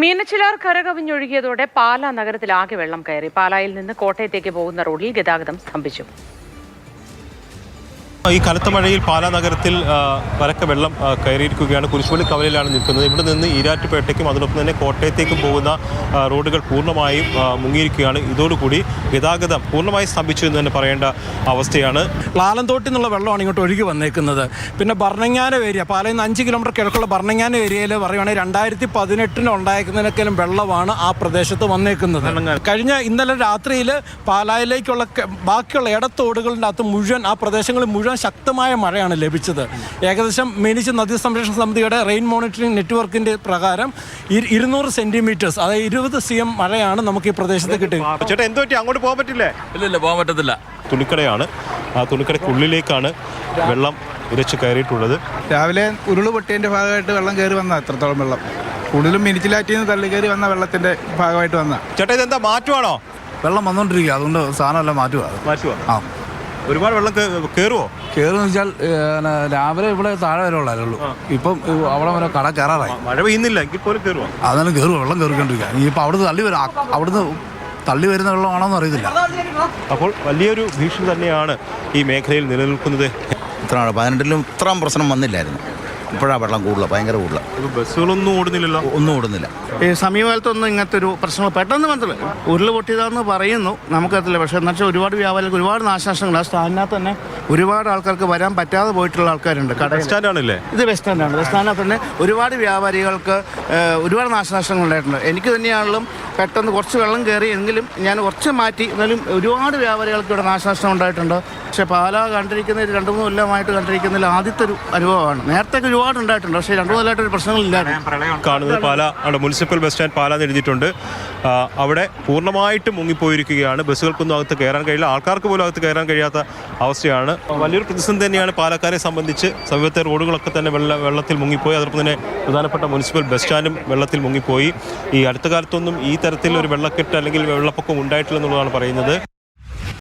മീനച്ചിലാർ കരകവിഞ്ഞൊഴുകിയതോടെ പാലാ നഗരത്തിലാകെ വെള്ളം കയറി. പാലായിൽ നിന്ന് കോട്ടയത്തേക്ക് പോകുന്ന റോഡിൽ ഗതാഗതം സ്തംഭിച്ചു. ഈ കനത്ത മഴയിൽ പാലാ നഗരത്തിൽ പരക്കെ വെള്ളം കയറിയിരിക്കുകയാണ്. കുരിശുപള്ളി കവലയിലാണ് നിൽക്കുന്നത്. ഇവിടെ നിന്ന് ഈരാറ്റുപേട്ടയ്ക്കും അതിനൊപ്പം തന്നെ കോട്ടയത്തേക്കും പോകുന്ന റോഡുകൾ പൂർണ്ണമായും മുങ്ങിയിരിക്കുകയാണ്. ഇതോടുകൂടി ഗതാഗതം പൂർണ്ണമായി സ്തംഭിച്ചു എന്ന് തന്നെ പറയേണ്ട അവസ്ഥയാണ്. ലാലന്തോട്ടിൽ നിന്നുള്ള വെള്ളമാണ് ഇങ്ങോട്ട് ഒഴുകി വന്നേക്കുന്നത്. പിന്നെ ഭരണങ്ങാനം ഏരിയ, പാലയിൽ നിന്ന് 5 കിലോമീറ്റർ കിഴക്കുള്ള ഭരണങ്ങാനം ഏരിയയിൽ പറയുകയാണെങ്കിൽ 2018 ഉണ്ടായിരിക്കുന്നതിനേക്കാളും വെള്ളമാണ് ആ പ്രദേശത്ത് വന്നേക്കുന്നത്. ഇന്നലെ രാത്രിയിൽ പാലായിലേക്കുള്ള ബാക്കിയുള്ള ഇടത്തോടുകളുടെ അകത്ത് മുഴുവൻ ആ പ്രദേശങ്ങളിൽ മുഴുവൻ ശക്തമായ മഴയാണ് ലഭിച്ചത്. ഏകദേശം മീനച്ചി നദീ സംരക്ഷണ സമിതിയുടെ റെയിൻ മോണിറ്ററിംഗ് നെറ്റ്വർക്കിന്റെ പ്രകാരം 200 സെന്റിമീറ്റേഴ്സ്, അതായത് 20 cm മഴയാണ് നമുക്ക് ഈ പ്രദേശത്ത് കിട്ടിയത്. ചേട്ടാ എന്ത് പറ്റി? അങ്ങോട്ട് പോകാൻ പറ്റില്ലേ? ഇല്ല, പോകാൻ പറ്റത്തില്ല. തുണിക്കടയാണ്. ആ തുണിക്കടയ്ക്കുള്ളിലേക്കാണ് വെള്ളം ഇരച്ച് കയറിയിട്ടുള്ളത്. രാവിലെ ഉരുള് പൊട്ടിയതിൻ്റെ ഭാഗമായിട്ട് വെള്ളം കയറി വന്ന എത്രത്തോളം വെള്ളം കൂടുതലും മീനച്ചിലാറ്റിൽ നിന്ന് തള്ളി കയറി വന്ന വെള്ളത്തിന്റെ ഭാഗമായിട്ട് വന്ന. ചേട്ടാ ഇതെന്താ മാറ്റുവാണോ? വെള്ളം വന്നുകൊണ്ടിരിക്കുക, അതുകൊണ്ട് സാധനമെല്ലാം മാറ്റുക. ആ ഒരുപാട് വെള്ളം കയറുമോ? കയറുമെന്ന് വെച്ചാൽ രാവിലെ ഇവിടെ താഴെ വരെ ഉള്ളായിരുന്നുള്ളൂ. ഇപ്പം അവിടെ വരെ കട കയറാറായി. മഴ പെയ്യുന്നില്ല എങ്കിൽ പോലും കയറുമോ? അതാണ് കയറുക, വെള്ളം കയറിക്കൊണ്ടിരിക്കുക. ഇനിയിപ്പോൾ അവിടുന്ന് തള്ളി വരുന്ന വെള്ളമാണോന്ന് അറിയത്തില്ല. അപ്പോൾ വലിയൊരു ഭീഷണി തന്നെയാണ് ഈ മേഖലയിൽ നിലനിൽക്കുന്നത്. ഇത്രയാണ് 18-ലും ഇത്രയും പ്രശ്നം വന്നില്ലായിരുന്നു. ഇപ്പോഴാണ് വെള്ളം കൂടുതൽ, ഭയങ്കര കൂടുതൽ. ബസ്സുകളൊന്നും ഓടുന്നില്ലല്ലോ? ഒന്നും ഓടുന്നില്ല. ഈ സമീപകാലത്തൊന്നും ഇങ്ങനത്തെ ഒരു പ്രശ്നങ്ങൾ പെട്ടെന്ന് വന്നില്ല. ഉരുള് പൊട്ടിയതാണെന്ന് പറയുന്നു, നമുക്കറിയില്ല. പക്ഷേ എന്ന് വെച്ചാൽ ഒരുപാട് വ്യാപാരികൾക്ക് ഒരുപാട് നാശനഷ്ടങ്ങൾ. ആ സ്റ്റാൻഡിനകത്ത് തന്നെ ഒരുപാട് ആൾക്കാർക്ക് വരാൻ പറ്റാതെ പോയിട്ടുള്ള ആൾക്കാരുണ്ട്. സ്റ്റാൻഡാണല്ലേ ഇത്? ബസ് സ്റ്റാൻഡാണ്. ബസ് സ്റ്റാൻഡിനകത്ത് തന്നെ ഒരുപാട് വ്യാപാരികൾക്ക് ഒരുപാട് നാശനഷ്ടങ്ങൾ ഉണ്ടായിട്ടുണ്ട്. എനിക്ക് തന്നെയാണെങ്കിലും പെട്ടെന്ന് കുറച്ച് വെള്ളം കയറി എങ്കിലും ഞാൻ കുറച്ച് മാറ്റി, എന്നാലും ഒരുപാട് വ്യാപാരികൾക്ക് ഇവിടെ നാശനഷ്ടം ഉണ്ടായിട്ടുണ്ട്. പക്ഷേ പാലാ കണ്ടിരിക്കുന്ന 2-3 കൊല്ലമായിട്ട് കണ്ടിരിക്കുന്നതിൽ ആദ്യത്തെ ഒരു അനുഭവമാണ്. നേരത്തെ ഒരുപാട് ഉണ്ടായിട്ടുണ്ട്, പക്ഷേ 2-3 കൊല്ലമായിട്ടൊരു പ്രശ്നങ്ങളില്ലായിരുന്നു. കാണുന്നത് Pala municipal bus stand Pala എന്ന് എഴുതിയിട്ടുണ്ട്. അവിടെ പൂർണ്ണമായിട്ട് മുങ്ങിപ്പോയിരിക്കുകയാണ്. ബസ്സുകൾക്കൊന്നും അകത്ത് കയറാൻ കഴിയില്ല, ആൾക്കാർക്ക് പോലും അകത്ത് കയറാൻ കഴിയാത്ത അവസ്ഥയാണ്. വലിയൊരു പ്രതിസന്ധി തന്നെയാണ് പാലക്കാരെ സംബന്ധിച്ച്. സമീപത്തെ റോഡുകളൊക്കെ തന്നെ വെള്ളത്തിൽ മുങ്ങിപ്പോയി. അതോടൊപ്പം തന്നെ പ്രധാനപ്പെട്ട മുനിസിപ്പൽ ബസ് സ്റ്റാൻഡും വെള്ളത്തിൽ മുങ്ങിപ്പോയി. ഈ അടുത്ത കാലത്തൊന്നും ഈ തരത്തിലൊരു വെള്ളക്കെട്ട് അല്ലെങ്കിൽ വെള്ളപ്പൊക്കം ഉണ്ടായിട്ടില്ല എന്നുള്ളതാണ് പറയുന്നത്.